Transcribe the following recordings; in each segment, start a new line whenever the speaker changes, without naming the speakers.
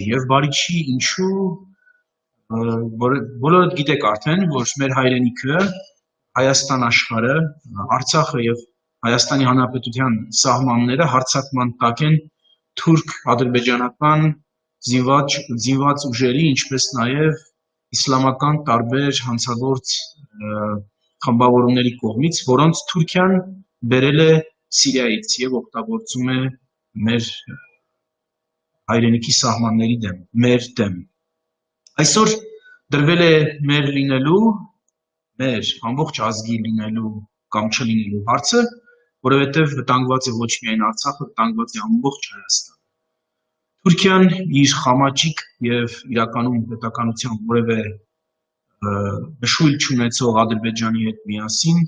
Եվ բարի չի ինչու բոլորդ գիտեք արդեն, որ մեր հայրենիքը, Հայաստան աշխարհը, Արցախը եւ Հայաստանի Հանրապետության սահմանները հարձակման տակ են թուրք ադրբեջանական զինված ուժերի, ինչպես նաեւ իսլամական տարբեր հանցագործ խմբավորումների կողմից, որոնց Թուրքիան բերել է Սիրիայից եւ օգտագործում է մեր հայրենիքի սահմանների դեմ, մեր դեմ։ Այսօր դրվել է մեր լինելու, մեր ամբողջ ազգի լինելու կամ չլինելու հարցը, որովհետև վտանգված է ոչ միայն Արցախը, վտանգված է ամբողջ Հայաստանը։ Թուրքիան իր խամաճիկ եւ իրականում պետականության որևէ նշույլ չունեցող Ադրբեջանի հետ միասին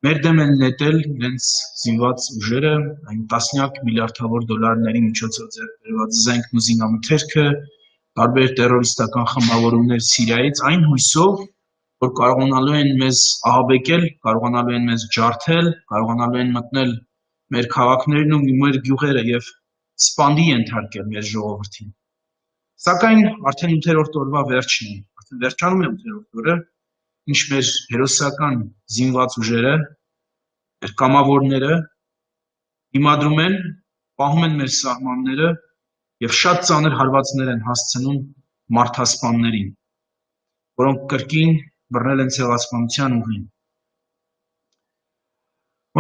մեր դեմ են նետել իրենց զինված ուժերը, այն տասնյակ միլիարդավոր դոլարների միջոցով ձեռք բերված զենքն ու զինամթերքը, տարբեր տերորիստական խմբավորումներ Սիրիայից, այն հույսով, որ կարողանալու են մեզ ահաբեկել, կարողանալու են մեզ ջարդել, կարողանալու են մտնել մեր քաղաքներն ու մեր գյուղերը եւ սպանդի ենթարկել մեր ժողովրդին։ Սակայն արդեն 8-րդ օրվա վերջն է, արդեն վերջանում է 8-րդ օրը, ինչ մեր հերոսական զինված ուժերը, մեր կամավորները դիմադրում են, պահում են մեր սահմանները եւ շատ ծանր հարվածներ են հասցնում մարդասպաններին, որոնք կրկին բռնել են ցեղասպանության ուղին։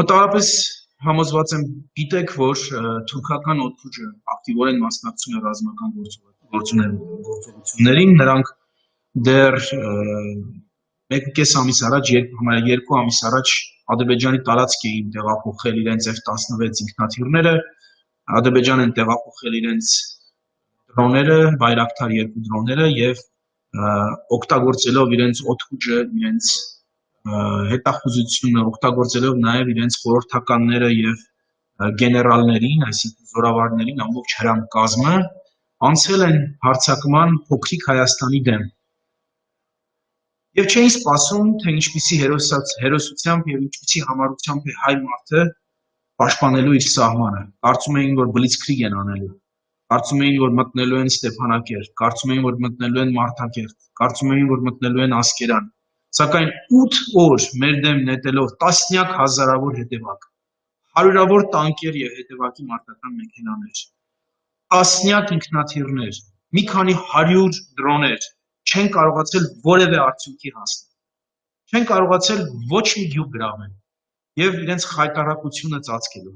Մոտավորապես համոզված եմ գիտեք, որ թուրքական օդուժը ակտիվորեն մասնակցում է ռազմական գործողություններին, նրանք դեռ 1.5 ամիս առաջ, համարյա 2 ամիս առաջ Ադրբեջանի տարածք էին տեղափոխել իրենց F-16 ինքնաթիռները, Ադրբեջան են տեղափոխել իրենց դրոնները, Բայրակթար 2 դրոնները եւ օգտագործելով իրենց օդուժը, իրենց հետախուզությունը, օգտագործելով նաեւ իրենց խորհրդականները եւ գեներալներին, այսինքն զորավարներին, ամբողջ հրան կազմը անցել են հարձակման փոքրիկ Հայաստանի դեմ։ Եվ չէին սպասում, թե ինչպիսի հերոսությամբ եւ ինչպիսի համառությամբ է հայ մարդը պաշտպանելու իր սահմանը։ Կարծում էին, որ բլիցկրիգ են անելու։ Կարծում էին, որ մտնելու են Ստեփանակերտ, կարծում էին, որ մտնելու են Մարտակերտ, կարծում էին, որ մտնելու են Ասկերան։ Սակայն 8 օր մեր դեմ նետելով տասնյակ հազարավոր հետևակ, հարյուրավոր տանկեր եւ հետևակի մարտական մեքենաներ, տասնյակ ինքնաթիռներ, մի քանի 100 դրոներ չեն կարողացել որևէ արդյունքի հասնել։ Չեն կարողացել ոչ մի գյուղ գրավել եւ իրենց խայտարակությունը ծածկելու,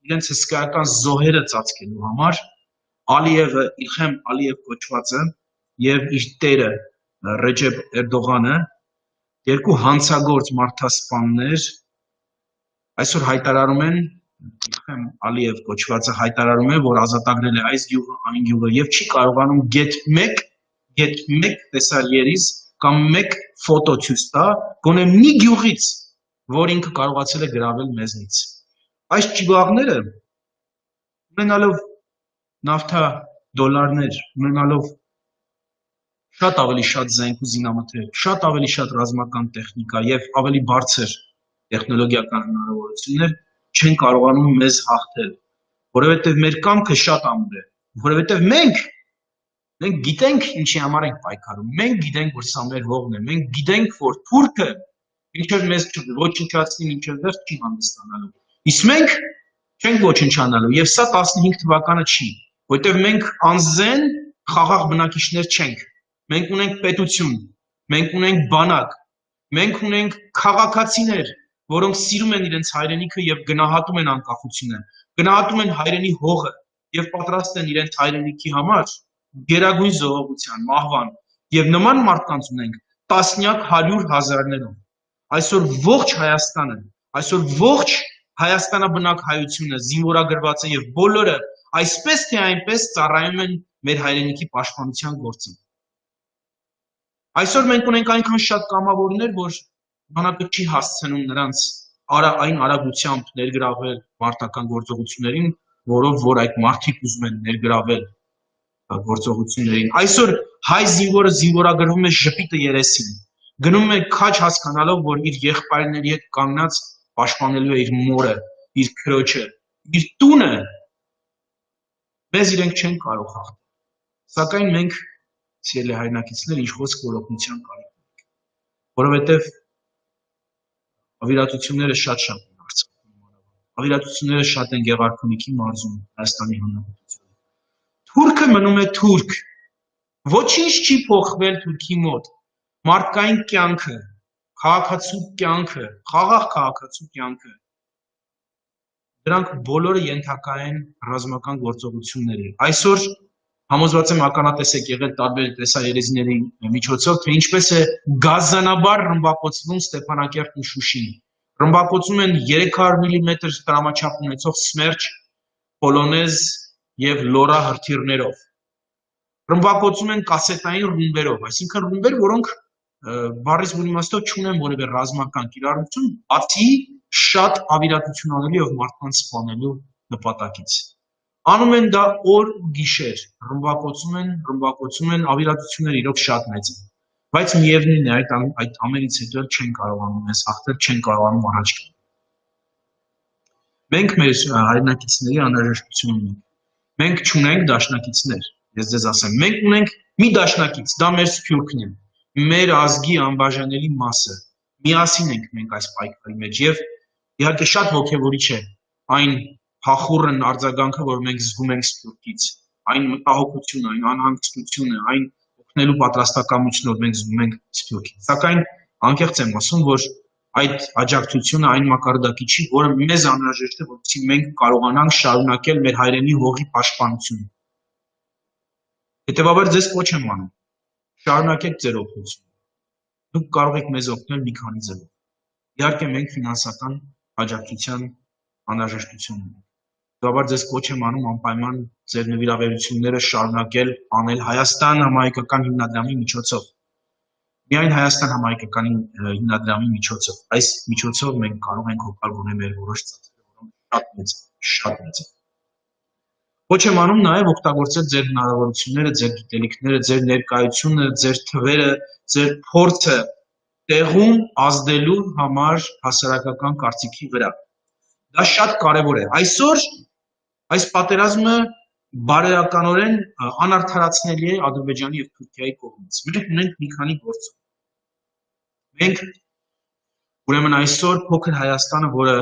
իրենց հսկայական զոհերը ծածկելու համար Ալիևը, Իլխեմ Ալիև կոչվածը եւ իր տերը Ռեջեփ Էրդողանը, երկու հանցագործ մարդասպաններ այսօր հայտարարում են, Իլխեմ Ալիև կոչվածը հայտարարում է, որ ազատագրել է այս գյուղը, այն գյուղը եւ չի կարողանում գեթ 1 տեսար երիս կամ 1 ֆոտո ցույց տա, գոնե մի գյուղից, որ ինքը կարողացել է գրավել մեզնից։ Այս ճիգաղները ունենալով նավթա դոլարներ, ունենալով շատ ավելի շատ զենք ու զինամթեր, շատ ավելի շատ ռազմական տեխնիկա եւ ավելի բարձր տեխնոլոգիական հնարավորություններ չեն կարողանում մեզ հաղթել, որովհետեւ մեր կամքը շատ ամուր է, որովհետեւ մենք գիտենք ինչի համար ենք պայքարում, մենք գիտենք, որ սա մեր հողն է, մենք գիտենք, որ թուրքը մինչև մեզ ոչնչացնի, մինչև վերջ չի հանդիսանալու, իսկ մենք չենք ոչնչանալու եւ սա 15 թվականը չի, որտեղ մենք անզեն խաղաղ բնակիչներ չենք, մենք ունենք պետություն, մենք ունենք բանակ, մենք ունենք քաղաքացիներ, որոնք սիրում են իրենց հայրենիքը եւ գնահատում են անկախությունը, գնահատում են հայրենի հողը եւ պատրաստ են իրենց հայրենիքի համար գերագույն զոհողության, մահվան եւ նման մարդկանց ունենք տասնյակ 100 հազարներով։ Այսօր ողջ Հայաստանը, այսօր ողջ հայաստանաբնակ հայությունը զինվորագրված է եւ բոլորը այսպես թե այնպես ծառայում են մեր հայրենիքի պաշտպանության գործին։ Այսօր մենք ունենք այնքան շատ կամավորներ, որ բանակը չի հասցնում նրանց այն արագությամբ ներգրավել մարտական գործողություններին, որով որ այդ մարդիկ ուզում են ներգրավել գործողություններին։ Այսօր հայ զինվորը զինվորագրվում է ժպիտը երեսին, գնում է քաչ հասկանալով, որ իր եղբայրների հետ կանգնած պաշտպանելու է իր մորը, իր քրոջը, իր տունը։ Մեզ իրենք չեն կարող հաղթել։ Սակայն մենք սիրելի հայրենակիցներ ինչ խոսք որ օգնության կարիք ունենք, որովհետև ավիրատությունները շատ են Արցախում, ավիրատությունները շատ են Գեղարքունիքի մարզում, Հայաստանի Հանրապետությունում։ Թուրքը մնում է թուրք, ոչինչ չի փոխվել թուրքի մոտ, մարդկային կյանքը, քաղաքացու կյանքը, խաղաղ քաղաքացու կյանքը, դրանք բոլորը ենթակա են ռազմական գործողությունների։ Այսօր համոզված եմ ականատես եք եղել տարբեր տեսաերեզիների միջոցով, թե ինչպես է գազանաբար ռմբակոծվում Ստեփանակերտն ու Շուշին։ Ռմբակոծում են 300 մմ տրամաչափ ունեցող Սմերջ, Պոլոնեզ եւ Լորա հրթիռներով։ Ռմբակոծում են կասետային ռումբերով, այսինքն ռումբեր, որոնք բառից բուն իմաստով չունեն որևէ ռազմական կիրառություն, բացի շատ ավիրատություն անելու եւ մարդկանց սպանելու նպատակից։ Անում են դա օր ու գիշեր, ռմբակոծում են, ավիրատությունները իրոք շատ մեծ են, բայց միևնույն է այդ ամենից հետո չեն կարողանում մեզ հաղթել, չեն կարողանում առաջ գնալ։ Մենք մեր հայրենակիցների անհրաժեշտություն ունենք։ Մենք չունենք դաշնակիցներ, ես ձեզ ասեմ, մենք ունենք մի դաշնակից, դա մեր Սփյուռքն է, մեր ազգի անբաժանելի մասը։ Միասին ենք մենք այս պայքարի մեջ եւ իհարկե շատ ոգևորիչ է այն փախուռն արձագանքը, որ մենք զգում ենք Սփյուռքից, այն մտահոգությունը, այն անհանգստությունը, այն օգնելու պատրաստակամությունը, որ մենք զգում ենք Սփյուռքից։ Սակայն անկեղծ եմ ասում, որ այդ աջակցությունը այն մակարդակի չի, որը մեզ անհրաժեշտ է, որպեսզի մենք կարողանանք շարունակել մեր հայրենի հողի պաշտպանությունը։ Հետևաբար ձեզ կոչ եմ անում, շարունակեք ձեր օգնությունը։ Դուք կարող եք մեզ օգնել մի քանի ձևով։ Իհարկե մենք ֆինանսական աջակցության անհրաժեշտություն ունենք։ Հետևաբար ձեզ կոչ եմ անում անպայման ձեր նվիրաբերությունները շարունակել անել Հայաստան համահայկական հիմնադրամի միջոցով։ Միայն Հայաստան համահայկական հիմնադրամի միջոցով։ Այս միջոցով մենք կարող ենք օգտագործել մեր որոշ ծախսերը, որոնք շատ մեծ են։ Ոչ եմ անում նաև օգտագործել ձեր հնարավորությունները, ձեր գիտելիքները, ձեր ներկայությունը, ձեր թվերը, ձեր փորձը տեղում ազդելու համար հասարակական կարծիքի վրա։ Դա շատ կարևոր է։ Այսօր այս պատերազմը բարերականորեն անարդարացնելի է Ադրբեջանի եւ Թուրքիայի կողմից։ Մենք ունենք մի քանի գործ։ Մենք ուրեմն այսօր փոքր Հայաստանը, որը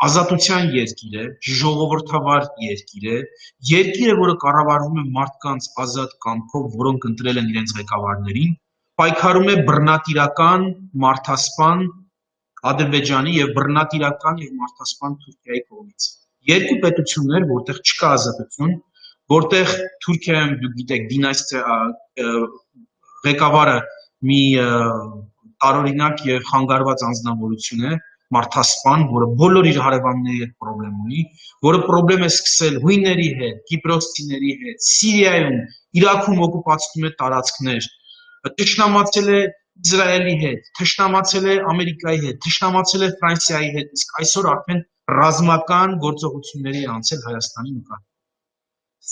ազատության երկիր է, ժողովրդավար երկիր է, որը կառավարվում է մարդկանց ազատ կամքով, որոնք ընտրել են իրենց ղեկավարներին, պայքարում է բռնատիրական մարդասպան Ադրբեջանի եւ բռնատիրական եւ մարդասպան Թուրքիայի կողմից։ Երկու պետություններ, որտեղ չկա ազատություն, որտեղ Թուրքիայում, դուք գիտեք, դինաստիա ղեկավարը մի տարօրինակ եւ խանգարված անձնավորություն է, մարդասպան, որը բոլոր իր հարևանների հետ պրոբլեմ ունի, որը պրոբլեմ է սկսել հույների հետ, կիպրոսցիների հետ, Սիրիայում, Իրաքում օկուպացնում է տարածքներ, թշնամացել է Իսրայելի հետ, թշնամացել է Ամերիկայի հետ, թշնամացել է Ֆրանսիայի հետ, իսկ այսօր արդեն ռազմական գործողությունների է անցել Հայաստանի նկատմամբ։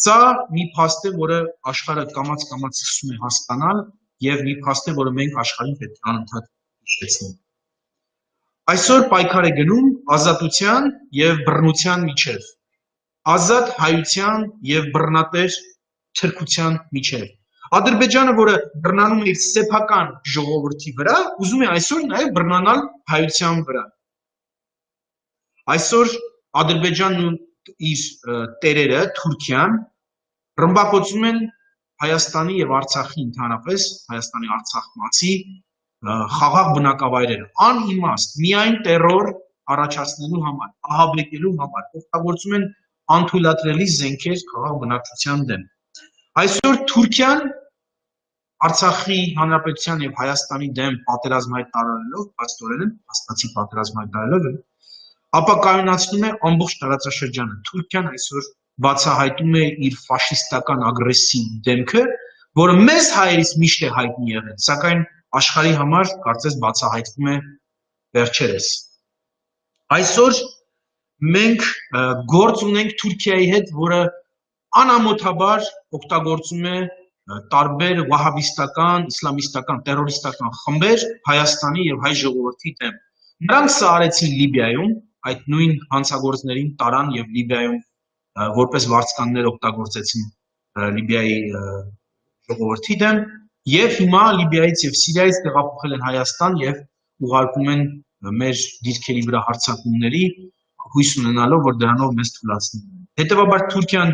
Սա մի փաստ է, որը աշխարհը կամաց-կամաց սկսում է հասկանալ եւ մի փաստ է, որը մենք աշխարհին պետք է անընդհատ հիշեցնենք։ Այսօր պայքար է գնում ազատության եւ բռնության միջև, ազատ հայության եւ բռնատեր թրքության միջև։ Ադրբեջանը, որը բռնանում է իր սեփական ժողովրդի վրա, ուզում է այսօր նաեւ բռնանալ հայության վրա։ Այսօր Ադրբեջանն ու իր տերերը, Թուրքիան, ռմբակոծում են Հայաստանի եւ Արցախի ընդհանրապես, Հայաստանի Արցախ-մացի խաղաղ բնակավայրերը, անիմաստ, միայն տերոր առաջացնելու համար, ահաբեկելու համար, օգտագործում են անթույլատրելի զենքեր խաղաղ բնակչության դեմ։ Այսօր Թուրքիան Արցախի Հանրապետության եւ Հայաստանի դեմ պատերազմ հայտարարելով, փաստորեն հաստատի պատերազմ հայտարարելով, ապակայունացնում է ամբողջ տարածաշրջանը։ Թուրքիան այսօր բացահայտում է իր ֆաշիստական ագրեսիվ դեմքը, որը մեզ հայերից միշտ է հայտնի եղել, սակայն աշխարհի համար կարծես բացահայտվում է վերջերս։ Այսօր մենք գործ ունենք Թուրքիայի հետ, որը անամոթաբար օգտագործում է տարբեր վահաբիստական, իսլամիստական, տերորիստական խմբեր Հայաստանի եւ հայ ժողովրդի դեմ։ Նրանք սա արեցին Լիբիայում, այդ նույն հանցագործներին տարան եւ Լիբիայում որպես վարձկաններ օգտագործեցին Լիբիայի ժողովրդի դեմ, եւ հիմա Լիբիայից եւ Սիրիայից տեղափոխել են Հայաստան եւ ուղարկում են մեր դիրքերի վրա հարձակումների, հույս ունենալով, որ դրանով մեզ թուլացնեն։ Հետևաբար Թուրքիան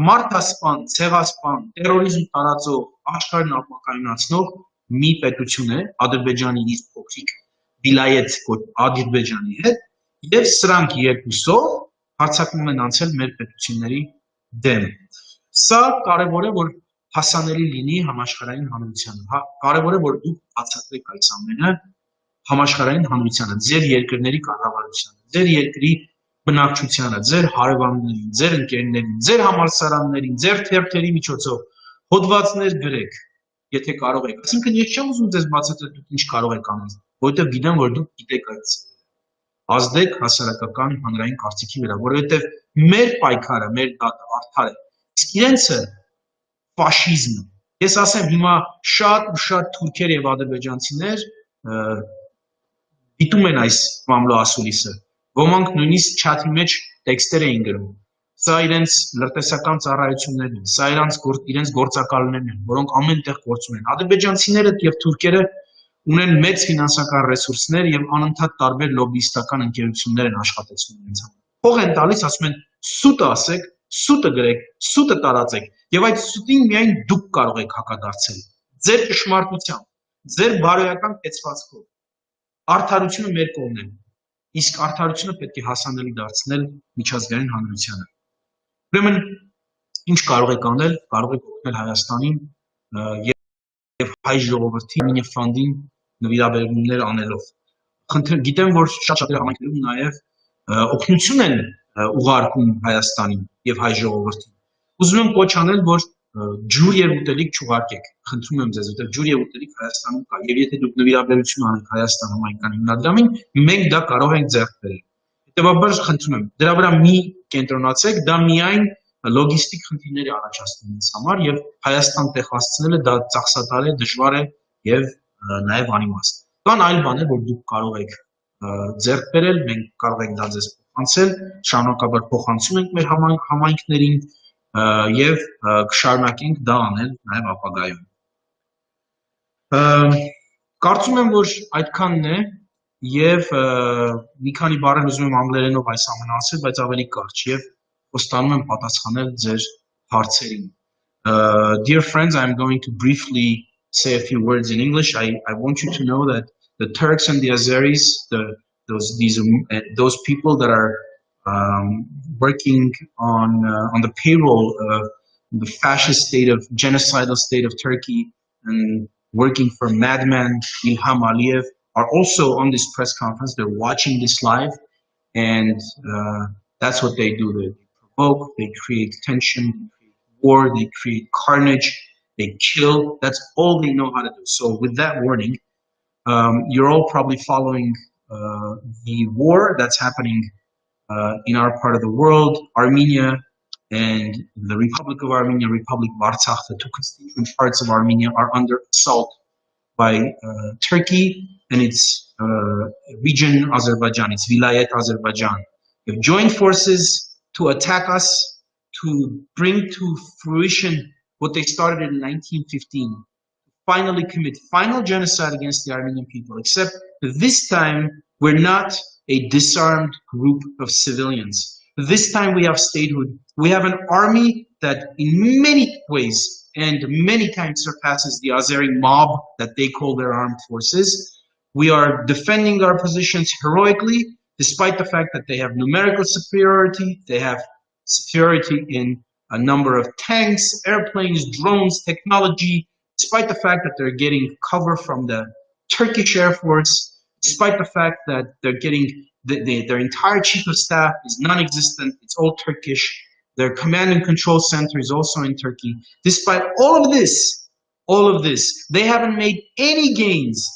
մարդասպան, ցեղասպան, տերորիզմ տարածող, աշխարհն ապակայունացնող մի պետություն է, Ադրբեջանի իր փոքրիկ վիլայետ Ադրբեջանի հետ, եւ սրանք երկուսով հարձակվում են անցել մեր պետությունների դեմ։ Սա կարևոր է, որ հասանելի լինի համաշխարհային հանրությանը։ Կարևոր է, որ դուք բացատրեք այս ամենը համաշխարհային հանրությանը, ձեր երկրների կառավարությանը, ձեր երկրի բնակչությանը, ձեր հարևաններին, ձեր ընկերներին, ձեր համալսարաններին, ձեր թերթերի միջոցով հոդվածներ գրեք, եթե կարող եք։ Այսինքն ես չեմ ուզում ձեզ բացատրել դուք ինչ կարող եք անել, որովհետև գիտեմ, որ դուք գիտեք այդ ազդեք հասարակական հանրային կարծիքի վրա, որովհետև մեր պայքարը, մեր դատը արդար է, իսկ իրենցը ֆաշիզմը։ Ես ասեմ, հիմա շատ ու շատ թուրքեր եւ ադրբեջանցիներ դիտում են այս մամուլի ասուլիսը, ոմանք նույնիսկ չաթի մեջ տեքստեր էին գրում։ Սա իրենց լրտեսական ծառայություններն են, սա իրենց գործակալներն են, որոնք ամեն տեղ գործում են։ Ադրբեջանցիները եւ թուրքերը ունեն մեծ ֆինանսական ռեսուրսներ եւ անընդհատ տարբեր լոբիստական ընկերություններ են աշխատեցնում իրենց համար։ Փող են տալիս, ասում են՝ սուտը ասեք, սուտը գրեք, սուտը տարածեք, եւ այդ սուտին միայն դուք կարող եք հակադարձել։ Ձեր ճշմարտությամբ, ձեր բարոյական կեցվածքով։ Արդարությունը մեր կողմն է, իսկ արդարությունը պետք է հասանելի դարձնել միջազգային հանրությանը։ Ուրեմն, ինչ կարող եք անել, կարող եք օգնել Հայաստանին եւ հայ ժողովրդին մինի ֆանդին նվիրաբերումներ անելով։ Գիտեմ, որ շատ-շատ համայնքներում նաեւ օգնություն են ուղարկում Հայաստանին եւ հայ ժողովրդին։ Ուզում եմ կոչ անել, որ ջուր եւ ուտելիք չուղարկեք։ Խնդրում եմ ձեզ, որտեղ ջուր եւ ուտելիք Հայաստանում կա, եւ եթե դուք նվիրաբերություն անեք Հայաստան համայնքան հիմնադրամին, մենք դա կարող ենք ձեռք բերել։ Հետևաբար խնդրում եմ, դրա վրա մի կենտրոնացեք, դա միայն լոգիստիկ խնդիրներ է առաջացնում ինձ համար եւ Հայաստան տեղ հասցնելը դա ծախսատար է, դժվար է եւ նաեւ անիմաստ։ Կան այլ բաներ, որ դուք կարող եք ձեռք բերել, մենք կարող ենք դա ձեզ փոխանցել, շարունակաբար փոխանցում ենք մեր համայնքներին եւ կշարունակենք դա անել նաեւ ապագայում։ Կարծում եմ, որ այդքանն է եւ մի քանի բառեր ուզում եմ անգլերենով այս ամենը ասել, բայց ավելի կարճ եւ խոստանում եմ պատասխանել ձեր հարցերին։ Dear friends, I'm going to briefly say a few words in English. I want you to know that the Turks and the Azeris, those people that are working on the payroll of the fascist state of genocidal state of Turkey and working for madman Ilham Aliyev are also on this press conference. They're watching this live, and that's what they do. They provoke, they create tension, they create war, they create carnage, they kill. That's all they know how to do. So with that warning, you're all probably following the war that's happening in our part of the world. Armenia and the Republic of Armenia, Republic Artsakh, the two constituent parts of Armenia, are under assault by Turkey and its region Azerbaijan, its Vilayet Azerbaijan. They've joined forces to attack us, to bring to fruition what they started in 1915, finally commit final genocide against the Armenian people, except this time we're not a disarmed group of civilians. This time we have statehood. We have an army that in many ways and many times surpasses the Azeri mob that they call their armed forces. We are defending our positions heroically, despite the fact that they have numerical superiority, they have superiority in a number of tanks, airplanes, drones, technology, despite the fact that they're getting cover from the Turkish Air Force, despite the fact that they're getting their entire chief of staff is non-existent, it's all Turkish, their command and control center is also in Turkey. Despite all of this, they haven't made any gains.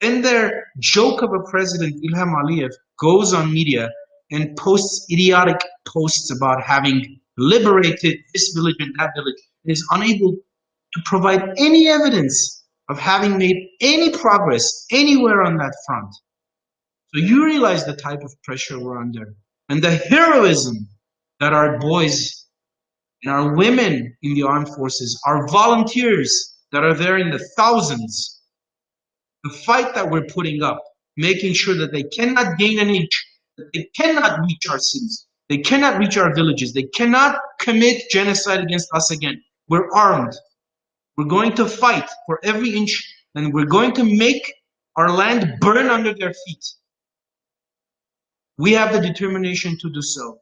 And their joke of a president, Ilham Aliyev, goes on media and posts idiotic posts about having liberated this village and that village, and is unable to provide any evidence of having made any progress anywhere on that front. So you realize the type of pressure we're under and the heroism that our boys and our women in the armed forces, our volunteers that are there in the thousands, the fight that we're putting up, making sure that they cannot gain an inch, that they cannot reach our cities, they cannot reach our villages, they cannot commit genocide against us again. We're armed. We're going to fight for every inch, and we're going to make our land burn under their feet. We have the determination to do so,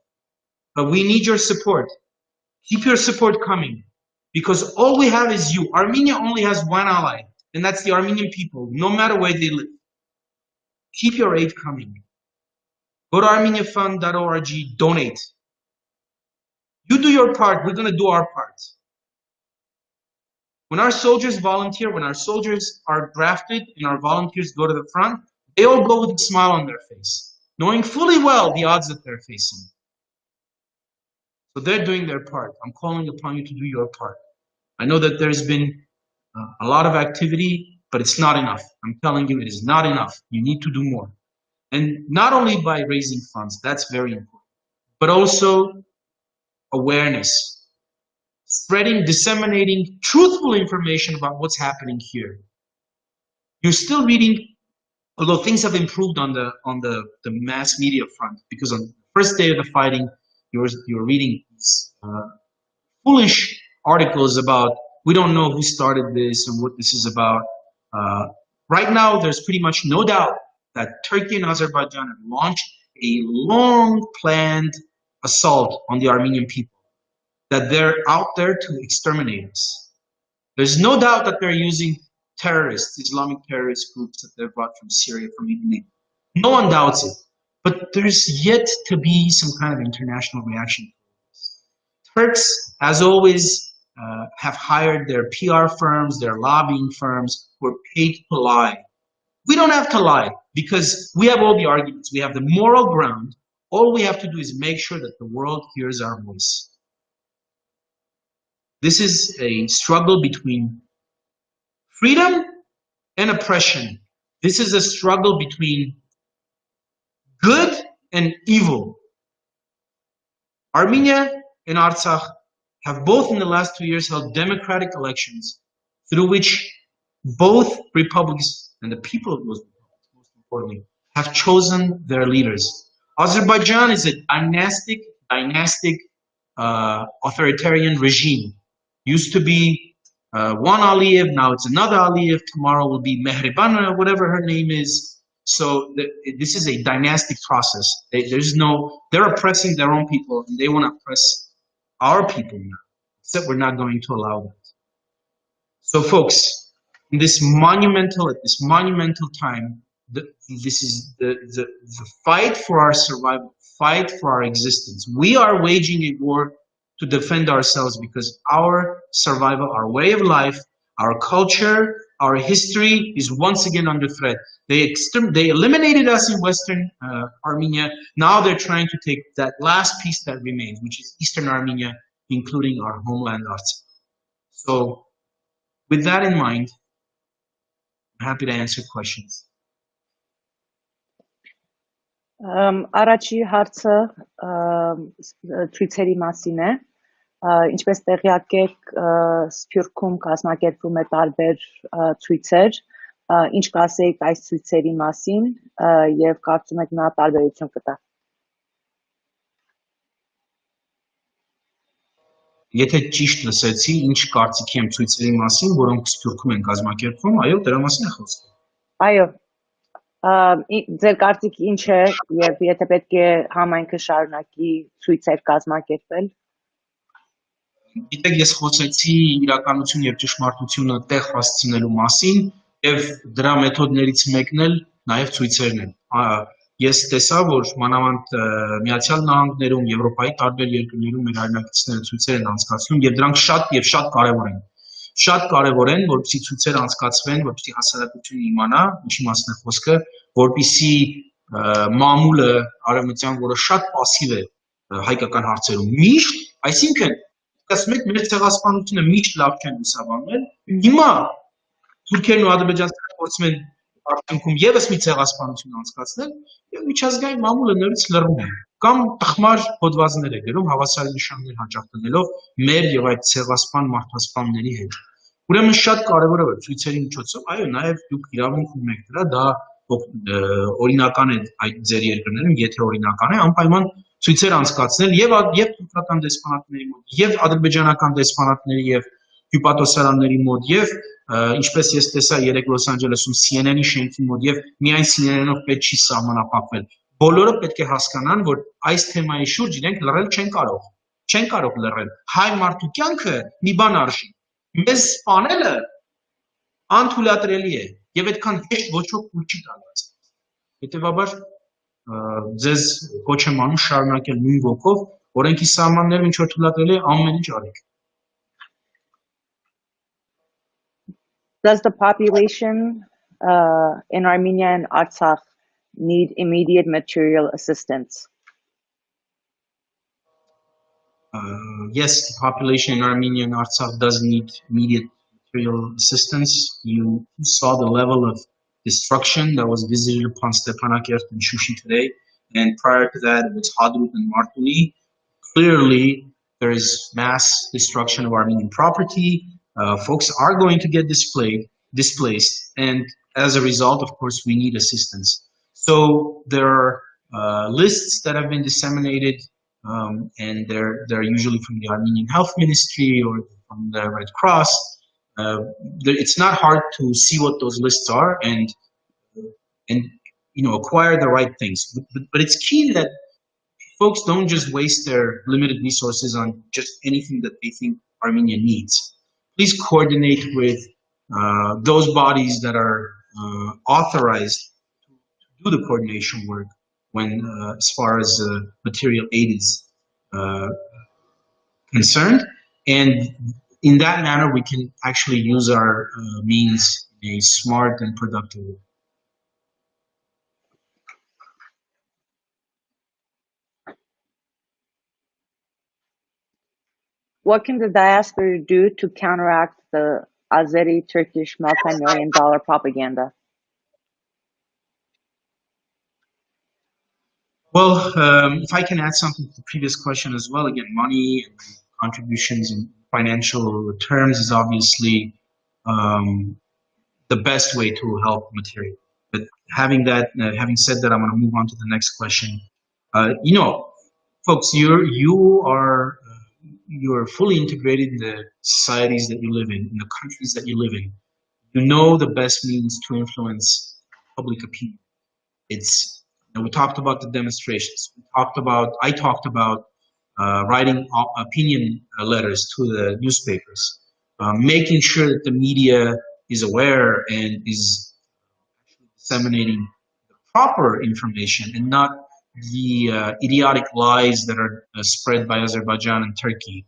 but we need your support. Keep your support coming, because all we have is you. Armenia only has one ally, and that's the Armenian people, no matter where they live. Keep your aid coming. Go to armeniafund.org, donate. You do your part, we're going to do our part. When our soldiers volunteer, when our soldiers are drafted and our volunteers go to the front, they all go with a smile on their face, knowing fully well the odds that they're facing. So they're doing their part. I'm calling upon you to do your part. I know that there's been a lot of activity, but it's not enough. I'm telling you, it is not enough. You need to do more. And not only by raising funds, that's very important, but also awareness. Spreading, disseminating truthful information about what's happening here. You're still reading, although things have improved on the mass media front, because on the first day of the fighting, you're reading foolish articles about, we don't know who started this and what this is about. Right now, there's pretty much no doubt that Turkey and Azerbaijan have launched a long-planned assault on the Armenian people, that they're out there to exterminate us. There's no doubt that they're using terrorists, Islamic terrorist groups that they've brought from Syria, from Italy. No one doubts it. But there's yet to be some kind of international reaction. Turks, as always, have hired their PR firms, their lobbying firms, who are paid to lie. We don't have to lie, because we have all the arguments. We have the moral ground. All we have to do is make sure that the world hears our voice. This is a struggle between freedom and oppression. This is a struggle between good and evil. Armenia and Artsakh have both in the last 2 years held democratic elections through which both republics and the people of those republics, most importantly, have chosen their leaders. Azerbaijan is a dynastic authoritarian regime. Used to be one Aliyev, now it's another Aliyev, tomorrow will be Mehriban, whatever her name is. So this is a dynastic process. They're oppressing their own people, and they want to oppress our people now, except we're not going to allow that. So folks, in this monumental time, this is the fight for our survival, fight for our existence. We are waging a war to defend ourselves, because our survival, our way of life, our culture, our history is once again under threat. They eliminated us in Western Armenia. Now they're trying to take that last piece that remains, which is Eastern Armenia, including our homeland Artsakh. So with that in mind, I'm happy to answer questions.
Առաջի հարցը ցույցերի մասին է, ինչպես տեղյակ եք, Սփյուռքում կազմակերպվում է տարբեր ցույցեր, ինչ կասեիք այս ցույցերի մասին եւ կարծում եք նա տարբերություն կտա։
Եթե ճիշտ լսեցի, ինչ կարծիքի եմ ցույցերի մասին, որոնք Սփյուռքում են կազմակերպվում, այո, դրա մասին է խոսքը։ Այո։
Ձեր կարծիքը ինչ է, եւ եթե պետք է համայնքը շարունակի ցույցեր կազմակերպել։
Գիտեք, ես խոսեցի իրականություն եւ ճշմարտությունը տեղ հասցնելու մասին, եւ դրա մեթոդներից մեկն էլ նաեւ ցույցերն են։ Ես տեսա, որ մանավանդ Միացյալ Նահանգներում, Եվրոպայի տարբեր երկրներում մեր հայրենակիցները ցույցեր են անցկացնում, եւ դրանք շատ կարեւոր են։ Շատ կարևոր են, որպեսզի ցույցեր անցկացվեն, որպեսզի հասարակությունը իմանա, ինչի մասն է խոսքը, որպեսզի մամուլը արևմտյան, որը շատ пассив է հայկական հարցերում, միշտ, այսինքն, ասում եք, մեր ցեղասպանությունը միշտ լավ չեն լուսաբանել, հիմա Թուրքիան ու Ադրբեջանը փորձում են արդյունքում եւս մի ցեղասպանություն անցկացնել, եւ միջազգային մամուլը նորից լռում է։ կամ տխմար հոդվածներ է գրում հավասար նշաններ հաճախ դնելով մեր եւ այդ ցեղասպան մարդասպանների հետ։ Ուրեմն շատ կարևոր է ցույցերի միջոցով, այո, նաեւ դուք իրավունք ունեք դրա, դա օրինական է այդ ձեր երկրներում, եթե օրինական է, անպայման ցույցեր անցկացնել եւ թուրքական դեսպանատների մոտ, եւ ադրբեջանական դեսպանատների եւ հյուպատոսարանների մոտ, եւ ինչպես ես տեսա երեք Լոս Անջելեսում CNN-ի շենքի մոտ, եւ միայն CNN-ով պետք չի սահմանափակվել։ Բոլորը պետք է հասկանան, որ այս թեմայի շուրջ իրենք լռել չեն կարող լռել։ Հայ մարդու կյանքը մի բան արժի։ Մեզ սպանելը անթույլատրելի է եւ այդքան հեշտ ոչ ոք թույլ չի տալիս։ Հետեւաբար ձեզ կոչ եմ անում շարունակել նույն ոգով, օրենքի սահմաններում ինչ որ թույլատրելի է, ամեն ինչ արեք։
Does the population in Armenia and Artsakh need immediate material assistance?
Yes, the population in Armenia and Artsakh does need immediate material assistance. You saw the level of destruction that was visited upon Stepanakert and Shushi today, and prior to that it was Hadrut and Martuni. Clearly, there is mass destruction of Armenian property. Folks are going to get displaced, and as a result, of course, we need assistance. So there are lists that have been disseminated, and they're usually from the Armenian Health Ministry or from the Red Cross. It's not hard to see what those lists are and acquire the right things. But it's key that folks don't just waste their limited resources on just anything that they think Armenia needs. Please coordinate with those bodies that are authorized to do the coordination work when, as far as material aid is concerned. And in that manner, we can actually use our means in a smart and productive way.
What can the diaspora do to counteract the Azeri-Turkish multi-million-dollar propaganda?
Well, if I can add something to the previous question as well, again, money and contributions in financial terms is obviously the best way to help material. But having said that, I'm going to move on to the next question. Folks, you're fully integrated in the societies that you live in the countries that you live in. You know the best means to influence public opinion. We talked about the demonstrations. I talked about writing opinion letters to the newspapers, making sure that the media is aware and is disseminating the proper information and not the idiotic lies that are spread by Azerbaijan and Turkey.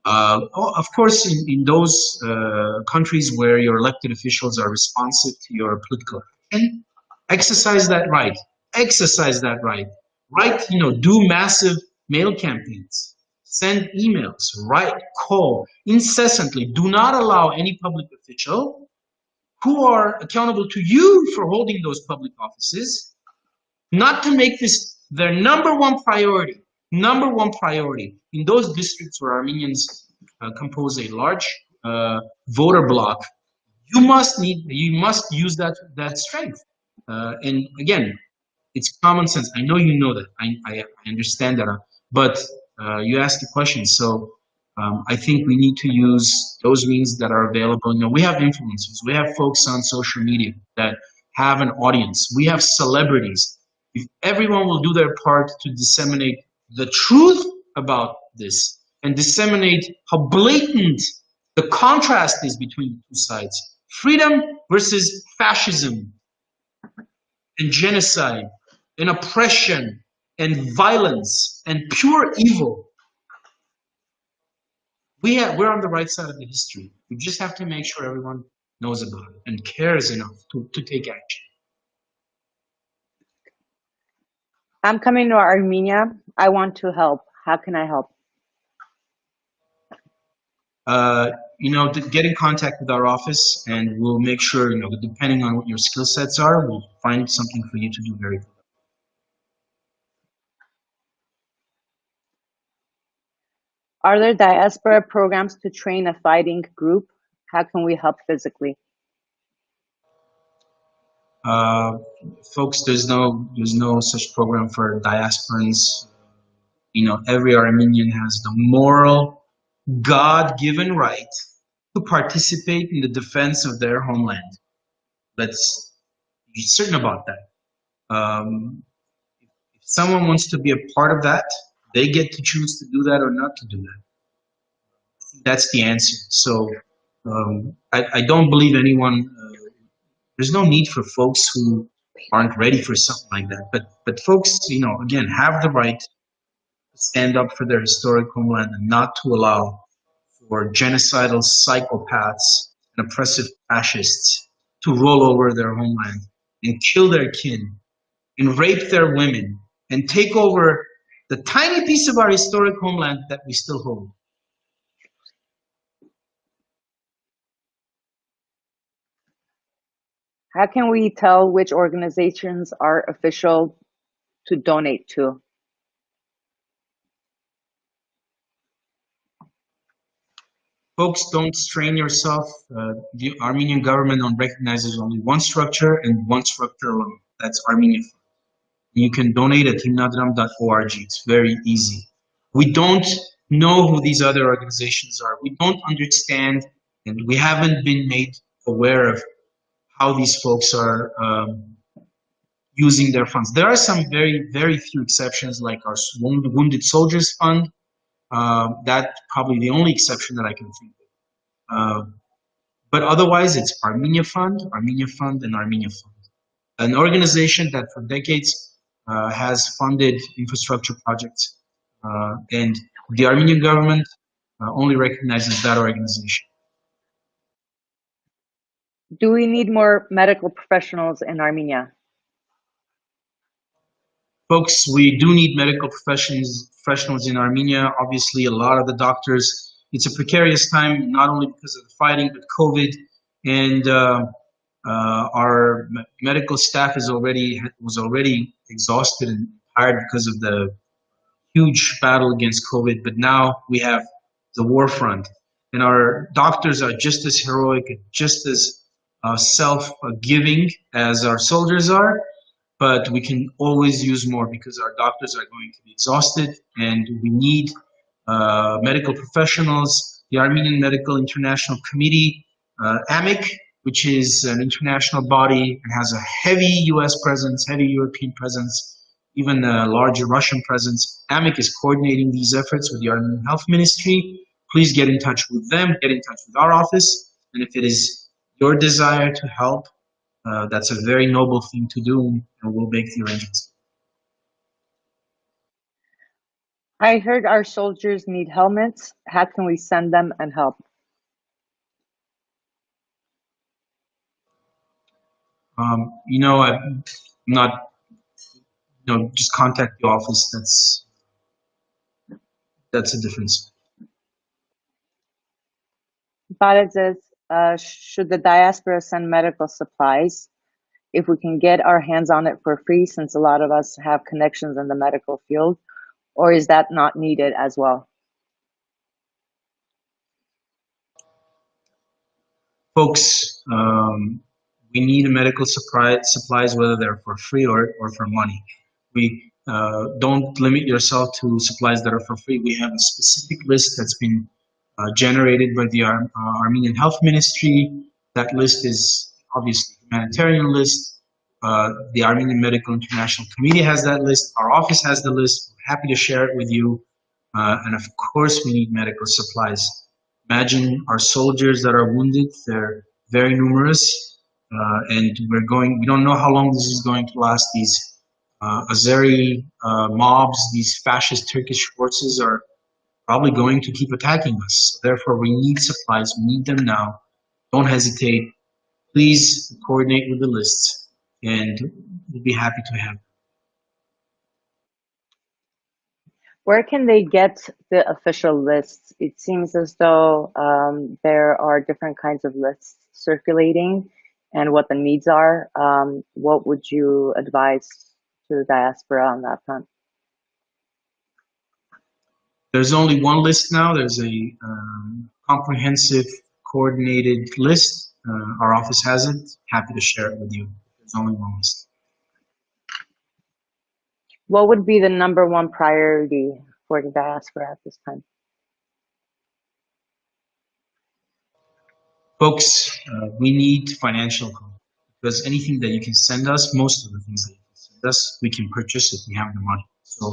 Of course, in those countries where your elected officials are responsive to your political action, exercise that right. Do massive mail campaigns, send emails, write, call incessantly. Do not allow any public official who are accountable to you for holding those public offices not to make this their number one priority in those districts where Armenians compose a large voter bloc. You must use that strength. And again, it's common sense. I know you know that. I understand that. But you asked the question, so I think we need to use those means that are available. We have influencers. We have folks on social media that have an audience. We have celebrities. If everyone will do their part to disseminate the truth about this and disseminate how blatant the contrast is between the two sides, freedom versus fascism and genocide and oppression and violence and pure evil. We're on the right side of the history. We just have to make sure everyone knows about it and cares enough to take action.
I'm coming to Armenia. I want to help. How can I help?
Get in contact with our office, and we'll make sure, that depending on what your skill sets are, we'll find something for you to do very quickly.
Are there diaspora programs to train a fighting group? How can we help physically?
Folks, there's no such program for diasporans. Every Armenian has the moral, God-given right to participate in the defense of their homeland. Let's be certain about that. If someone wants to be a part of that, they get to choose to do that or not to do that. That's the answer. So I don't believe anyone. There's no need for folks who aren't ready for something like that. But folks, again, have the right to stand up for their historic homeland and not to allow for genocidal psychopaths and oppressive fascists to roll over their homeland and kill their kin and rape their women and take over the tiny piece of our historic homeland that we still hold.
How can we tell which organizations are official to donate to?
Folks, don't strain yourself. The Armenian government recognizes only one structure and one structure alone. That's Armenia Fund. You can donate at himnadram.org. It's very easy. We don't know who these other organizations are. We don't understand, and we haven't been made aware of how these folks are using their funds. There are some very, very few exceptions, like our Wounded Soldiers Fund. That's probably the only exception that I can think of. But otherwise, it's Armenia Fund, and Armenia Fund. An organization that for decades has funded infrastructure projects, and the Armenian government only recognizes that organization.
Do we need more medical professionals in Armenia?
Folks, we do need medical professionals in Armenia. Obviously, a lot of the doctors, it's a precarious time, not only because of the fighting, but COVID, and our medical staff was already exhausted and tired because of the huge battle against COVID. But now we have the war front, and our doctors are just as heroic and just as self-giving as our soldiers are. But we can always use more because our doctors are going to be exhausted, and we need medical professionals. The Armenian Medical International Committee, AMIC, which is an international body and has a heavy US presence, heavy European presence, even a larger Russian presence. AMIC is coordinating these efforts with the Armenian Health Ministry. Please get in touch with them, get in touch with our office, and if it is your desire to help, that's a very noble thing to do, and we'll make the arrangements.
I heard our soldiers need helmets. How can we send them and help?
I'm not, just contact the office. That's a difference.
Barad says, should the diaspora send medical supplies if we can get our hands on it for free, since a lot of us have connections in the medical field, or is that not needed as well?
Folks, we need medical supplies, whether they're for free or for money. We don't limit yourself to supplies that are for free. We have a specific list that's been generated by the Armenian Health Ministry. That list is obviously a humanitarian list. The Armenian Medical International Committee has that list. Our office has the list. We're happy to share it with you. And of course, we need medical supplies. Imagine our soldiers that are wounded. They're very numerous. And we don't know how long this is going to last. These Azeri mobs, these fascist Turkish forces are probably going to keep attacking us. So therefore, we need supplies. We need them now. Don't hesitate. Please coordinate with the lists, and we'll be happy to have them.
Where can they get the official lists? It seems as though there are different kinds of lists circulating and what the needs are. What would you advise to the diaspora on that front?
There's only one list now. There's a comprehensive, coordinated list. Our office has it. Happy to share it with you. There's only one list.
What would be the #1 priority for the diaspora at this time?
Folks, we need financial help because anything that you can send us, most of the things that you can send us, we can purchase if we have the money. So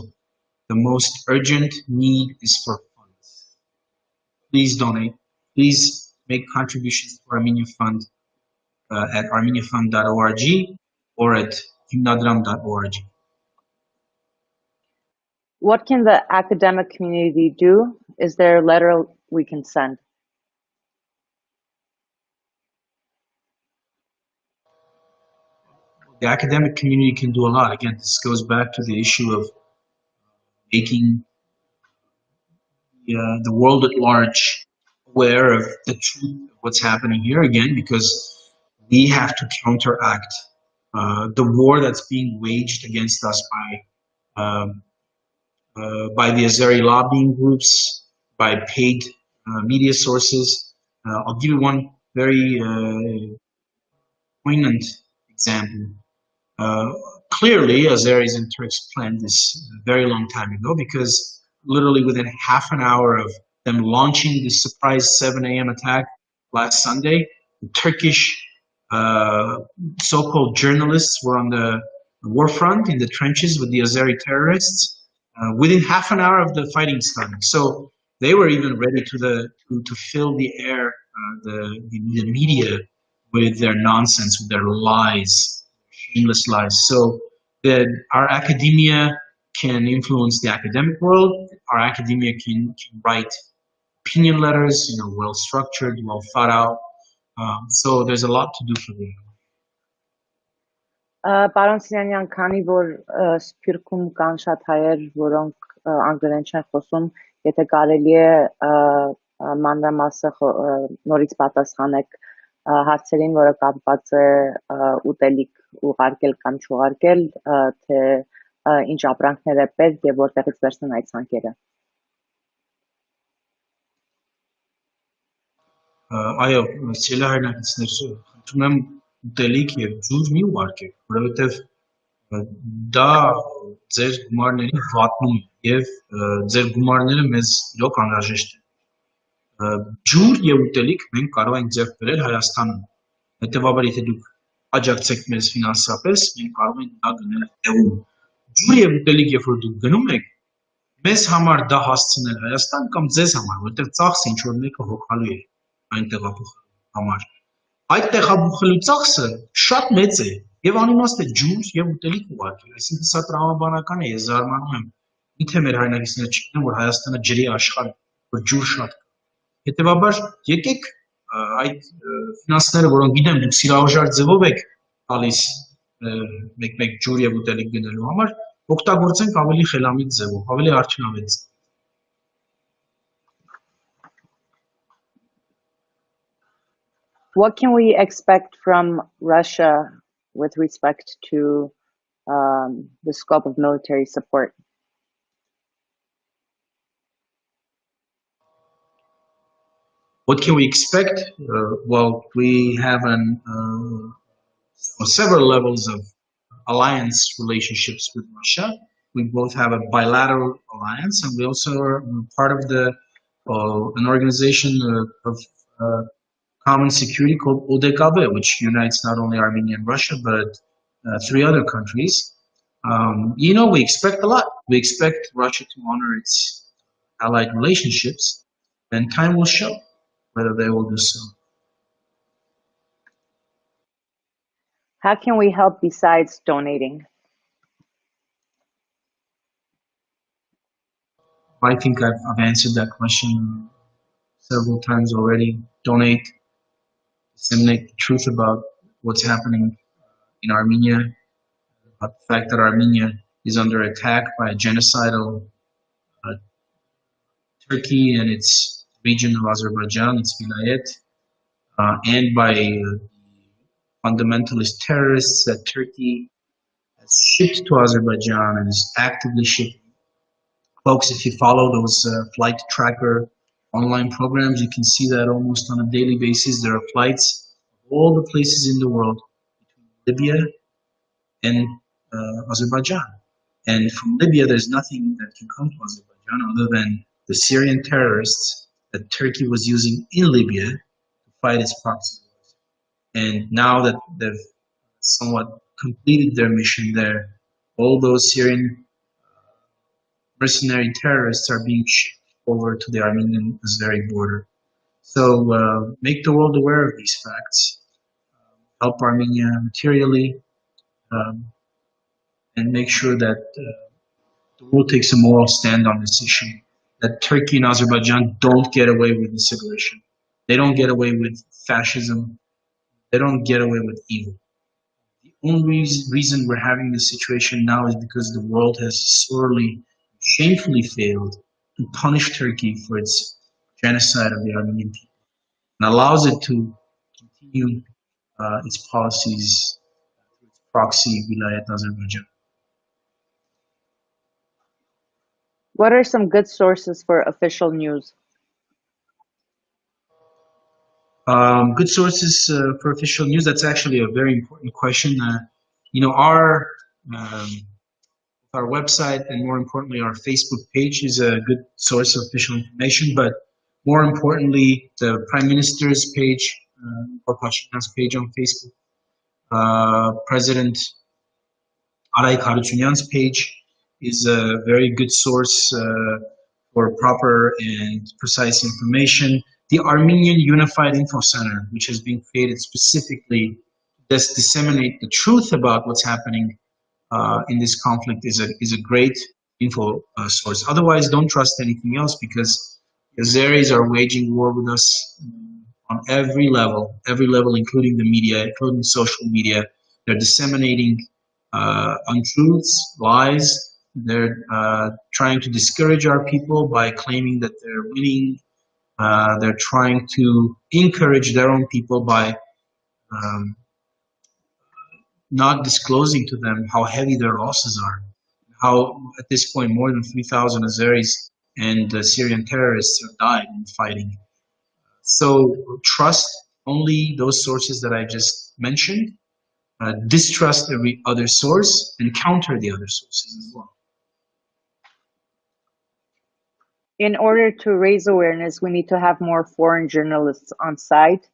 the most urgent need is for funds. Please donate. Please make contributions to Armenia Fund at armeniafund.org or at himnadram.org.
What can the academic community do? Is there a letter we can send?
The academic community can do a lot. Again, this goes back to the issue of making the world at large aware of the truth of what's happening here again, because we have to counteract the war that's being waged against us by the Azeri lobbying groups, by paid media sources. I'll give you one very poignant example. Clearly, Azeris and Turks planned this a very long time ago, because literally within half an hour of them launching the surprise 7 a.m. attack last Sunday, the Turkish so-called journalists were on the war front in the trenches with the Azeri terrorists within half an hour of the fighting starting. So they were even ready to fill the air, the media, with their nonsense, with their lies, shameless lies. So that our academia can influence the academic world. Our academia can write opinion letters, well structured, well thought out. So there's a lot to do for them.
Պարոն Սինանյան, քանի որ Սփյուռքում կան շատ հայեր, որոնք անգլերեն չեն խոսում, եթե կարելի է մանրամասը նորից պատասխանեք հարցերին, որը կապված է ուտելիք ուղարկել կամ չուղարկել, թե ինչ ապրանքներ է պետք եւ որտեղից վերցնեն այդ ցանկերը։
Այո, սիրելի հայրենակիցներ, խնդրում եմ ուտելիք եւ ջուր մի ուղարկեք, որովհետեւ դա ձեր գումարներին վատնում եւ ձեր գումարները մեզ իրոք անհրաժեշտ են։ Ջուր եւ ուտելիք մենք կարող ենք ձեռք բերել Հայաստանում։ Հետեւաբար, եթե դուք աջակցեք մեզ ֆինանսապես, մենք կարող ենք դա գնել տեղում։ Ջուր եւ ուտելիք, երբ որ դուք գնում եք, մեզ համար դա հասցնել Հայաստան կամ ձեզ համար, որտեղ ծախսը ինչ որ մեկը հոգալու է այն տեղափոխելու համար։ Այդ տեղափոխելու ծախսը շատ մեծ է եւ անիմաստ է ջուր եւ ուտելիք ուղարկել, այսինքն սա տրամաբանական է, ես զարմանում եմ, միթե մեր հայրենակիցները չգիտեն, որ Հայաստանը ջրի աշխարհ է, որ ջուր շատ կա։ Հետեւաբար, եկեք այդ ֆինանսները, որոնք գիտեմ դուք սիրահարժար ձևով եք տալիս մեկ ջուր եւ ուտելիք գնելու համար, օգտագործենք ավելի խելամիտ ձևով, ավելի արդյունավետ ձևով։
What can we expect from Russia with respect to the scope of military support?
What can we expect? Well, we have several levels of alliance relationships with Russia. We both have a bilateral alliance, and we also are part of an organization of common security called ODKB, which unites not only Armenia and Russia, but 3 other countries. We expect a lot. We expect Russia to honor its allied relationships, and time will show whether they will do so.
How can we help besides donating?
I think I've answered that question several times already. Donate, disseminate the truth about what's happening in Armenia, about the fact that Armenia is under attack by a genocidal Turkey and its region of Azerbaijan, its vilayet, and by fundamentalist terrorists that Turkey has shipped to Azerbaijan and is actively shipping Folks, if you follow those flight tracker online programs, you can see that almost on a daily basis there are flights all the places in the world between Libya and Azerbaijan. And from Libya, there's nothing that can come to Azerbaijan other than the Syrian terrorists that Turkey was using in Libya to fight its proxy wars. And now that they've somewhat completed their mission there, all those Syrian mercenary terrorists are being shipped over to the Armenian-Azeri border. So make the world aware of these facts, help Armenia materially, and make sure that the world takes a moral stand on this issue, that Turkey and Azerbaijan don't get away with this aggression. They don't get away with fascism. They don't get away with evil. The only reason we're having this situation now is because the world has sorely, shamefully failed to punish Turkey for its genocide of the Armenian people and allows it to continue its policies through its proxy Vilayet Azerbaijan.
What are some good sources for official news?
Good sources for official news. That's actually a very important question. Our website and more importantly our Facebook page is a good source of official information. But more importantly, the Prime Minister's page or Pashinyan's page on Facebook, President Arayik Harutyunyan's page is a very good source for proper and precise information. The Armenian Unified Info Center, which has been created specifically to disseminate the truth about what's happening in this conflict, is a great info source. Otherwise, don't trust anything else, because the Azeris are waging war with us on every level, including the media, including social media. They're disseminating untruths, lies. They're trying to discourage our people by claiming that they're winning. They're trying to encourage their own people by not disclosing to them how heavy their losses are, how at this point more than 3,000 Azeris and Syrian terrorists have died in fighting. So trust only those sources that I just mentioned, distrust every other source, and counter the other sources as well.
In order to raise awareness, we need to have more foreign journalists on site.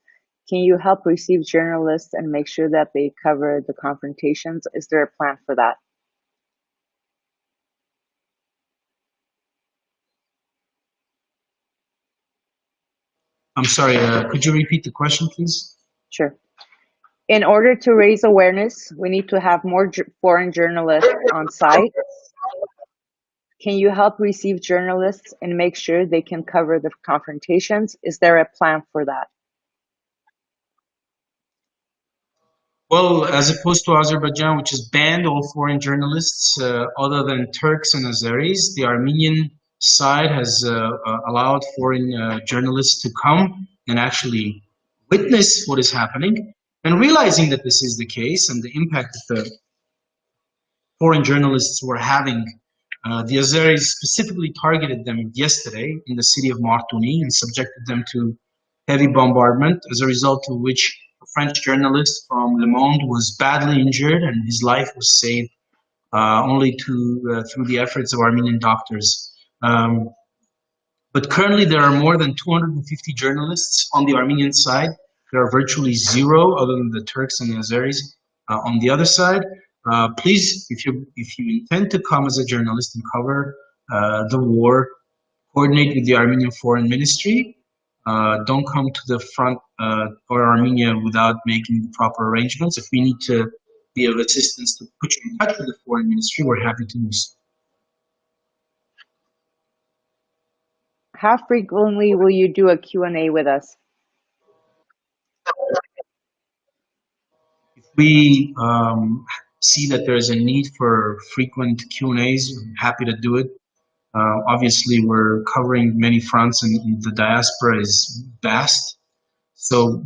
Can you help receive journalists and make sure that they cover the confrontations? Is there a plan for that?
I'm sorry, could you repeat the question, please?
Sure. In order to raise awareness, we need to have more foreign journalists on site. Can you help receive journalists and make sure they can cover the confrontations? Is there a plan for that?
Well, as opposed to Azerbaijan, which has banned all foreign journalists other than Turks and Azeris, the Armenian side has allowed foreign journalists to come and actually witness what is happening. And realizing that this is the case and the impact that the foreign journalists were having, the Azeris specifically targeted them yesterday in the city of Martuni and subjected them to heavy bombardment, as a result of which a French journalist from Le Monde was badly injured and his life was saved only through the efforts of Armenian doctors. But currently there are more than 250 journalists on the Armenian side. There are virtually zero other than the Turks and the Azeris on the other side. Please, if you intend to come as a journalist and cover the war, coordinate with the Armenian Foreign Ministry. Don't come to the front or Armenia without making the proper arrangements. If we need to be of assistance to put you in touch with the Foreign Ministry, we're happy to do so.
How frequently will you do a Q&A with us?
If we see that there is a need for frequent Q&As, I'm happy to do it. Obviously, we're covering many fronts, and the diaspora is vast, so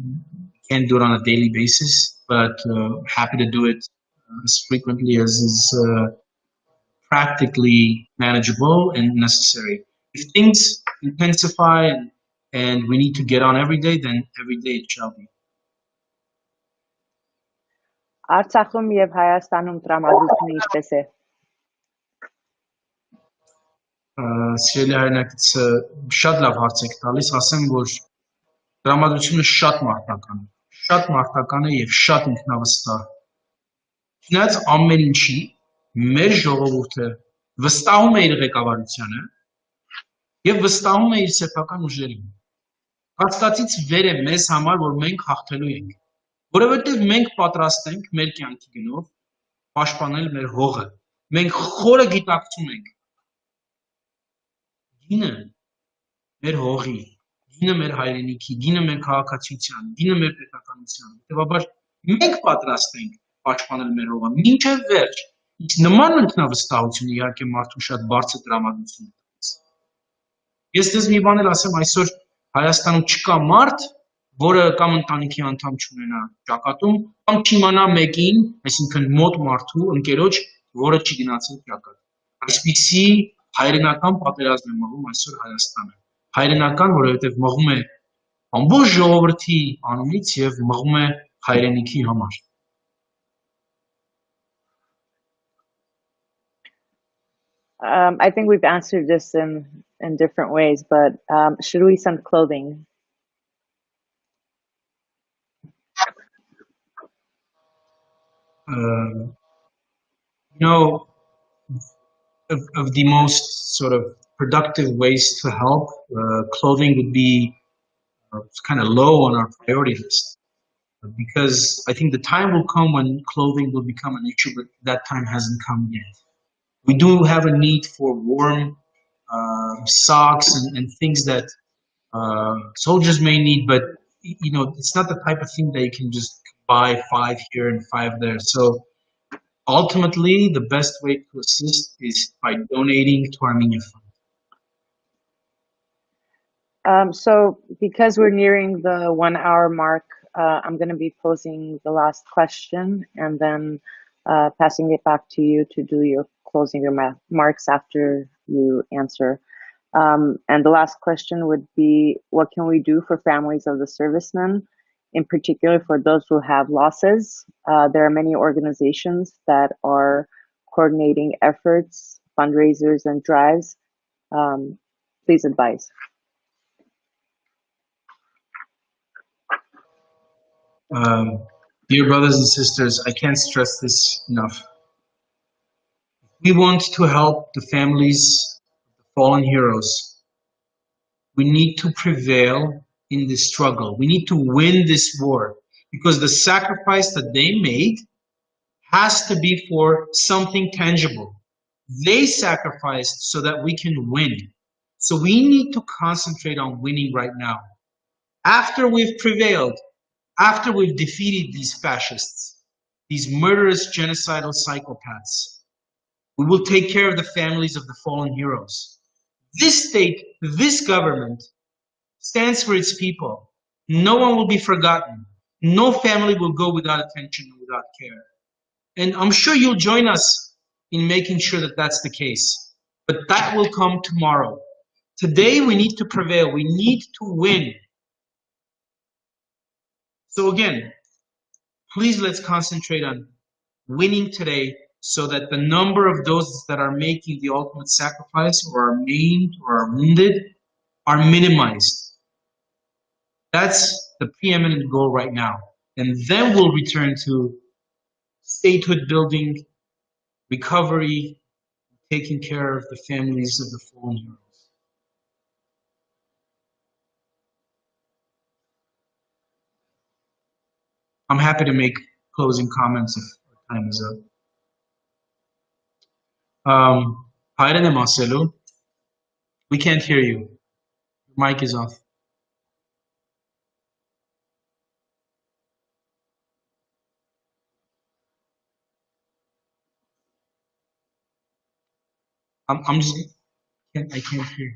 can't do it on a daily basis, but happy to do it as frequently as is practically manageable and necessary. If things intensify and we need to get on every day, then every day it shall be.
Արցախում եւ Հայաստանում տրամադրությունը ինչպես է։
Սիրելի հայրենակիցը շատ լավ հարց եք տալիս, ասեմ, որ տրամադրությունը շատ մարտական է եւ շատ ինքնավստահ։ Չնայած ամեն ինչի, մեր ժողովուրդը վստահում է իր ղեկավարությանը եւ վստահում է իր սեփական ուժերին։ Կասկածից վեր է մեզ համար, որ մենք հաղթելու ենք, որովհետեւ մենք պատրաստ ենք մեր կյանքի գնով պաշտպանել մեր հողը։ Մենք խորը գիտակցում ենք գինը մեր հողի, գինը մեր հայրենիքի, գինը մեր քաղաքացիության, գինը մեր պետականության։ Հետևաբար մենք պատրաստ ենք պաշտպանել մեր հողը մինչև վերջ։ Նման ինքնավստահությունը իհարկե մարդու շատ բարձր տրամադրություն է տալիս։ Ես դες մի բան էլ ասեմ, այսօր Հայաստանում չկա մարդ, որը կամ ընտանիքի անդամ չունենա ճակատում, կամ չիմանա մեկին, այսինքն մոտ մարդու, ընկերոջ, որը չի գնացել ճակատ։ Այսպիսի հայրենական պատերազմ է մղում այսօր Հայաստանը։ Հայրենական, որովհետև մղում է ամբողջ ժողովրդի անունից եւ մղում է հայրենիքի համար։
I think we've answered this in different ways, but should we send clothing?
You know, of the most sort of productive ways to help, clothing would be kind of low on our priority list, because I think the time will come when clothing will become an issue, but that time hasn't come yet. We do have a need for warm socks and things that soldiers may need, but you know, it's not the type of thing that you can just buy 5 here and 5 there. So ultimately, the best way to assist is by donating to Armenia Fund.
So because we're nearing the 1 hour mark, I'm going to be posing the last question and then passing it back to you to do your closing remarks after you answer. And the last question would be, what can we do for families of the servicemen, in particular for those who have losses? There are many organizations that are coordinating efforts, fundraisers, and drives. Please advise.
Dear brothers and sisters, I can't stress this enough. We want to help the families of the fallen heroes. We need to prevail in this struggle. We need to win this war, because the sacrifice that they made has to be for something tangible. They sacrificed so that we can win. So we need to concentrate on winning right now. After we've prevailed, after we've defeated these fascists, these murderous genocidal psychopaths, we will take care of the families of the fallen heroes. This state, this government stands for its people. No one will be forgotten. No family will go without attention and without care. And I'm sure you'll join us in making sure that that's the case. But that will come tomorrow. Today we need to prevail. We need to win. So again, please let's concentrate on winning today, so that the number of those that are making the ultimate sacrifice or are maimed or are wounded are minimized. That's the preeminent goal right now. And then we'll return to statehood building, recovery, taking care of the families of the fallen heroes. I'm happy to make closing comments if our time is up. Hayran Maselu, we can't hear you. Your mic is off. I can't hear you.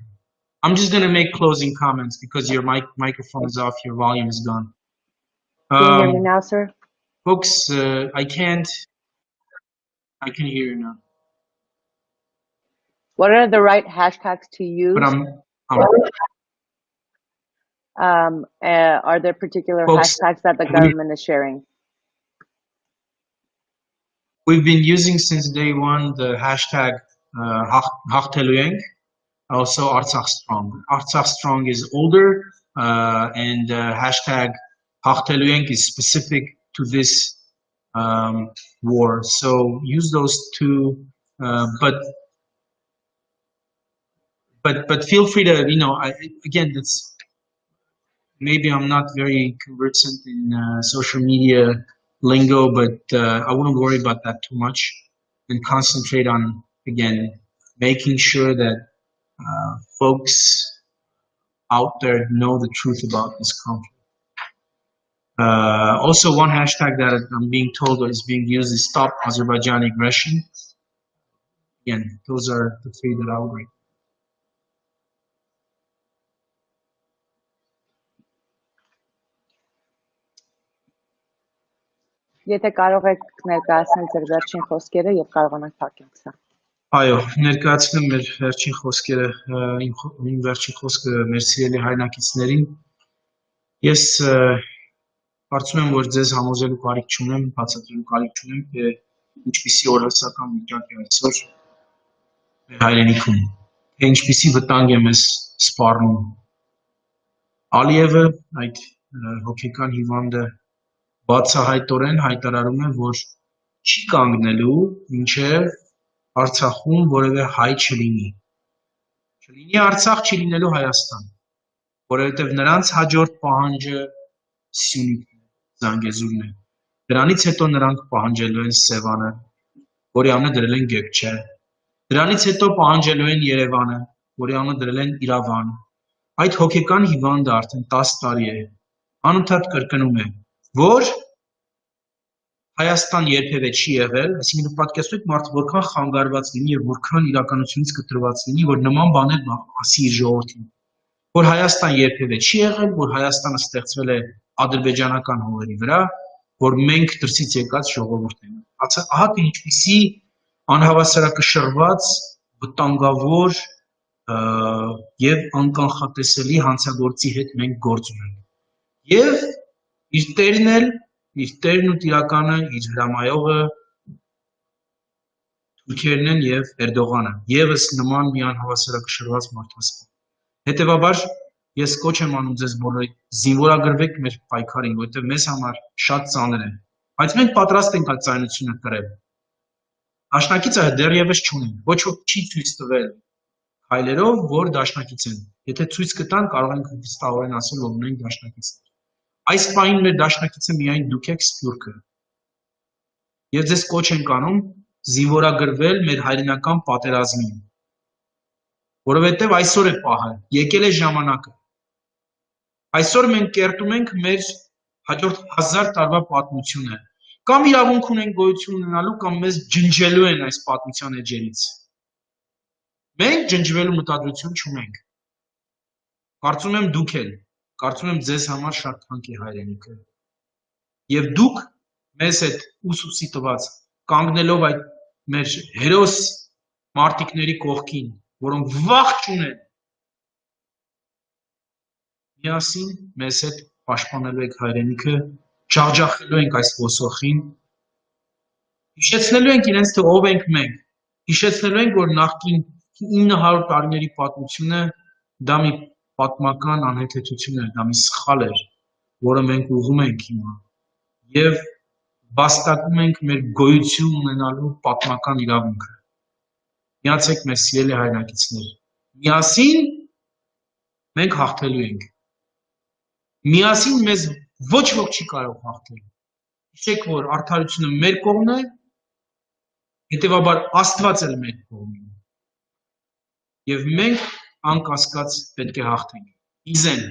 I'm just gonna make closing comments because your microphone is off, your volume is gone.
Can you hear me now, sir?
Folks, I can hear you now.
What are the right hashtags to use?
But
are there particular
folks,
hashtags that the government is sharing?
We've been using since day one the hashtag Hաղթելու, also Artsakh Strong. Artsakh Strong is older, and hashtag Hաղթելու is specific to this war. So use those two, but feel free to, again, that's maybe I'm not very conversant in social media lingo, but I wouldn't worry about that too much and concentrate on, again, making sure that folks out there know the truth about this conflict. Also, one hashtag that I'm being told is being used is Stop Azerbaijani Aggression. Again, those are the three that I would rate.
Եթե կարող եք ներկայացնել ձեր վերջին խոսքերը եւ կարողանանք փակենք սա։
Այո, ներկայացնեմ մեր վերջին խոսքերը, իմ վերջին խոսքը մեր սիրելի հայրենակիցներին։ Ես կարծում եմ, որ ձեզ համոզելու կարիք չունեմ, բացատրելու կարիք չունեմ, թե ինչպիսի օրհասական վիճակ է այսօր մեր հայրենիքում, թե ինչպիսի վտանգ է մեզ սպառնում։ Ալիևը, այդ հոգեկան հիվանդը, բացահայտորեն հայտարարում է, որ չի կանգնելու մինչև Արցախում որևէ հայ չլինի։ Չլինի Արցախ, չի լինելու Հայաստան, որովհետև նրանց հաջորդ պահանջը Սյունիքն է, Զանգեզուրն է։ Դրանից հետո նրանք պահանջելու են Սևանը, որի անունը դրել են Գեբչե։ Դրանից հետո պահանջելու են Երևանը, որի անունը դրել են Իրավան։ Այդ հոգեկան հիվանդը արդեն 10 տարի է, անընդհատ կրկնում է, որ Հայաստան երբևէ չի եղել, այսինքն պատկերացրեք մարդը որքան խանգարված լինի եւ որքան իրականությունից կտրված լինի, որ նման բաներ ասի իր ժողովրդին, որ Հայաստան երբևէ չի եղել, որ Հայաստանը ստեղծվել է ադրբեջանական հողերի վրա, որ մենք դրսից եկած ժողովուրդ ենք։ Ահա թե ինչպիսի անհավասարակշռված, վտանգավոր եւ անկանխատեսելի հանցագործի հետ մենք գործ ունենք։ Եվ իր տերն ու տիրականը, իր հրամայողը թուրքերն են եւ Էրդողանը, եւս նման մի անհավասարակշռված մարդասպան։ Հետեւաբար ես կոչ եմ անում ձեզ բոլորի զինվորագրվեք մեր պայքարին, որովհետեւ մեզ համար շատ ծանր է, բայց մենք պատրաստ ենք այդ ծայրությունը կրել։ Դաշնակիցը դեռևս չունենք, ոչ ոք չի ցույց տվել քայլերով, որ դաշնակից են։ Եթե ցույց կտան, կարող ենք վստահորեն ասել, որ ունենք դաշնակիցներ։ Այս պահին մեր դաշնակիցը միայն դուք եք Սփյուռքը։ Եվ ձեզ կոչ ենք անում զինվորագրվել մեր հայրենական պատերազմին, որովհետև այսօր է պահը, եկել է ժամանակը։ Այսօր մենք կերտում ենք մեր հաջորդ 1000 տարվա պատմությունը, կամ իրավունք ունենք գոյություն ունենալու, կամ մեզ ջնջելու են այս պատմության էջերից։ Մենք ջնջվելու մտադրություն չունենք։ Կարծում եմ դուք էլ, կարծում եմ ձեզ համար շատ թանկ է հայրենիքը։ Եվ դուք մեզ հետ ուսուսի տված, կանգնելով այդ մեր հերոս մարտիկների կողքին, որոնք վախ չունեն, միասին մեզ հետ պաշտպանելու եք հայրենիքը, ջախջախելու ենք այս ոսոխին, հիշեցնելու ենք իրենց, թե ով ենք մենք, հիշեցնելու ենք, որ նախկին 900 տարիների պատմությունը դա մի պատմական անհեթեթություն էր, դա մի սխալ էր, որը մենք ուղղում ենք հիմա, եւ վաստակում ենք մեր գոյություն ունենալու պատմական իրավունքը։ Միացեք մեզ սիրելի հայրենակիցներ, միասին մենք հաղթելու ենք։ Միասին մեզ ոչ ոք չի կարող հաղթել։ Հիշեք, որ արդարությունը մեր կողմն է, հետևաբար Աստված էլ մեր կողմն է։ Եվ մենք անկասկած պետք է հաղթենք։ Իզեն